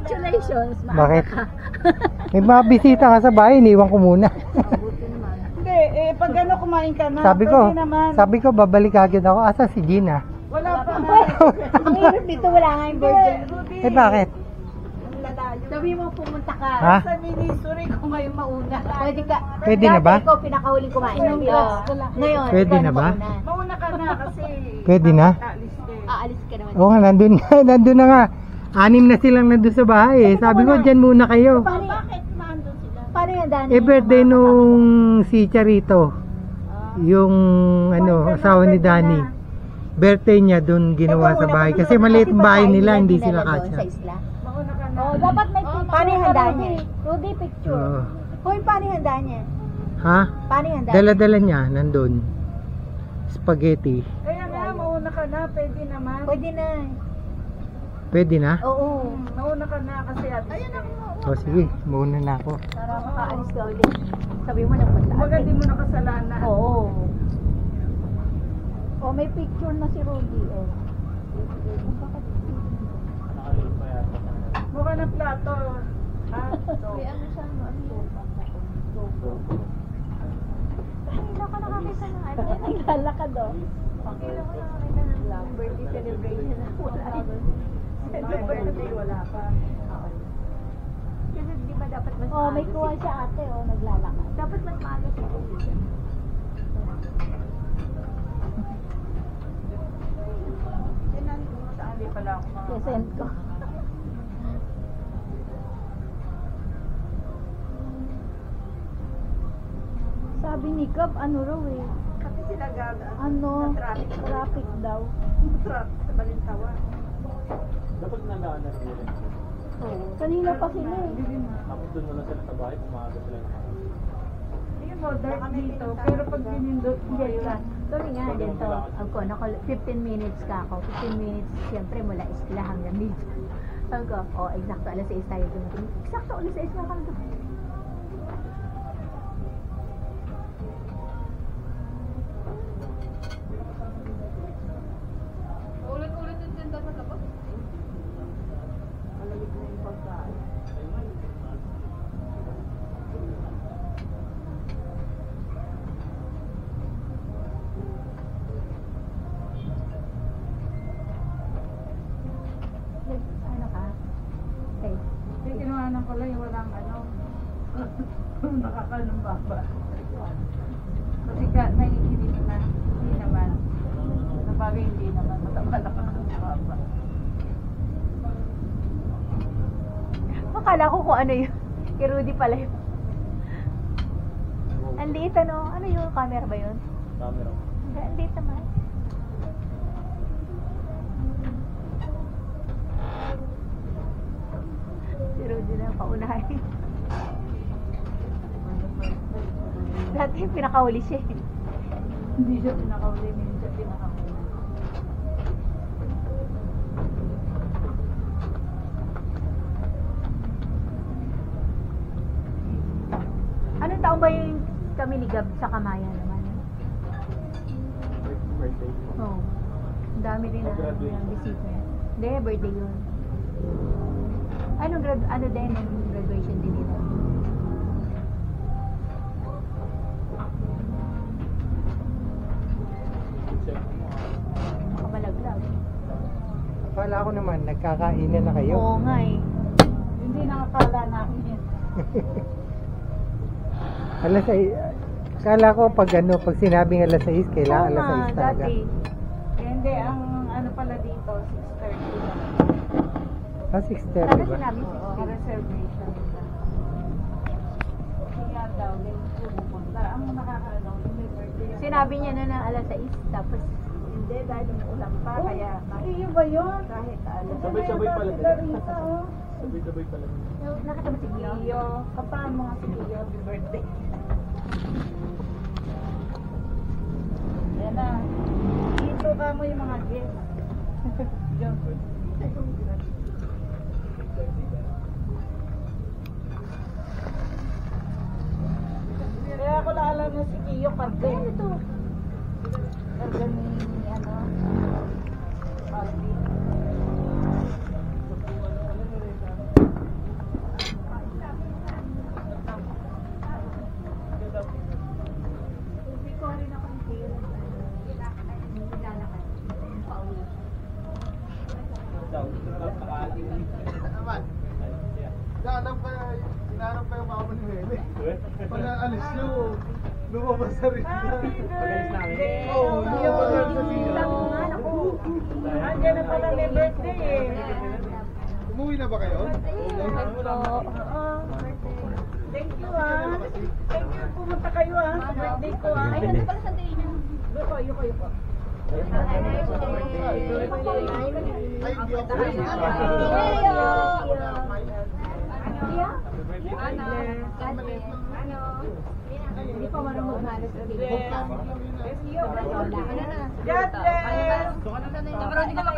Congratulations, maaga Bakit? ka. May mga bisita ka sa bahay, iniwan ko muna. Mabuti naman. Hindi, pag ano kumain ka na, Pwede naman. sabi ko, babalik agad ako. Asa si Gina? Wala pa. Ang hirap dito, wala nga yung virgin. Eh bakit? Sabi mo pumunta ka. Ha? Sa ministry ko ngayon mauna. Pwede ka. Pwede na ba? Dati ikaw pinakahuling kumain dito. Ngayon, Pwede ikaw na ba? mauna. Mauna ka na kasi. Pwede na? Alis ka eh. Aalis ka naman. Oo nga, nandun na nga. 6 na silang nandun sa bahay eh. Sabi ko, dyan muna kayo. Bakit nandun sila? Paano yan, Dani? Eh, birthday nung si Charito. Yung, asawa ni Danny. Birthday niya dun ginawa sa bahay. Kasi maliit ang bahay nila, hindi sila Sa kasya. isla. Mauna ka na. Oh, dapat may picture. Paano yung handa niya? Rudy, picture. Oo. Hoy, paano yung handa niya? Ha? Paano yung handa? Dala-dala niya, nandun. Spaghetti. Kaya nga, mauna ka na. Pwede naman. Pwede na. Pwede na? Oo. Mauna ka na kasi alis ka eh. O sige, muna na ako. Para makaalis ka ulit. Sabi mo nagpunta. Kumbaga di mo nakasalanan. Oo. Oh, may picture na si Rudy. Oh. Mukha ng plato. Ha? May ano siya, Kanina ka nakakita ng ano? Naglalakad oh. Kanina ko nakakita ng birthday celebration na wala doon. Birthday, wala pa. Kasi di ba dapat mas maaga? Oh, may kuha siya ate oh, naglalakad. Dapat mas maaga si Rudy. Hindi pala ako. Send ko. Sabi ni Gab, ano raw eh. Kasi sila gaga. Ano? Sa Traffic daw. traffic sa Balintawa. Dapat nandaan na sila rin. Kanina pa sila eh. Tapos doon muna sila sa bahay, umaga sila yung Ayun mo, dark dito. Pero pag pinindot mo yun. Sorry nga, dito. Ako, 15 minutes ka ako. 15 minutes, siyempre mula isla hanggang dito. Ako, exacto, alas 6 tayo dumating. Exacto, alas 6 na kami dumating. Ulit-ulit yung tinda sa tapos. Malamig na yung pagkain. Ano ka? Okay. Yung kinuhanan ko lang yung walang ano. Nakakanong baba. Kasi ka, naiinip na. Hindi naman. Sabagay hindi naman. Mataba nakakanong baba. Akala ko kung ano yun. Kay Rudy pala yun. Ang liit ano? Ano yun? Camera ba yun? camera. Ang liit naman. Si Rudy na paunahin. Dati pinakahuli siya eh. Hindi siya pinakauli. Hindi siya pinakauli. Anong taon ba yung kami ni Gab sa Kamaya naman? Birthday. Oo. Ang dami din na Graduation. bisita. Hindi, birthday yun. Ano din yung graduation din nila? Check mo Nakamalaglag. Akala ko naman, nagkakainan na kayo. Oo nga eh. Hindi nakakala namin yun. Alas 6. Akala ko pag sinabing alas 6, kailangan Oo nga, alas 6 talaga. dati. Hindi, ang ano pala dito, 6:30 lang. Ah, 6:30 Ano ba? sinabi? Oo, reservation nila. Kaya daw, din pumupunta. Ang nakakaalaw, yung may birthday. Sinabi niya na alas 6, tapos Hindi, dahil yung ulam pa, Oh, kaya iyo ba yun? Kahit ano. Sabay-sabay pala Sila nila. rito, oh. Sabay-sabay pala. nakita mo si Gio? Iyo, kapaan mga si Iyo, happy birthday. Yan na. Dito ka mo yung mga guests. Diyan. Kaya ako naalam na si Iyo, karga. Ano to? Karga ni, ano, Barbie. Naman. Hinahanap pa yung mama ni Meme. Pag alis nyo, lumabas sa rin. Pag-alis namin. Oo, lumabas sa rin. Andiyan na pala may birthday eh. Umuwi na ba kayo? Thank you ah. Thank you, pumunta kayo ah. Sa birthday ko ah. Ay, nandun pala sa day niya. Yuko. Ay, hindi ako. Hindi pa marunong maghalos sa day. God bless!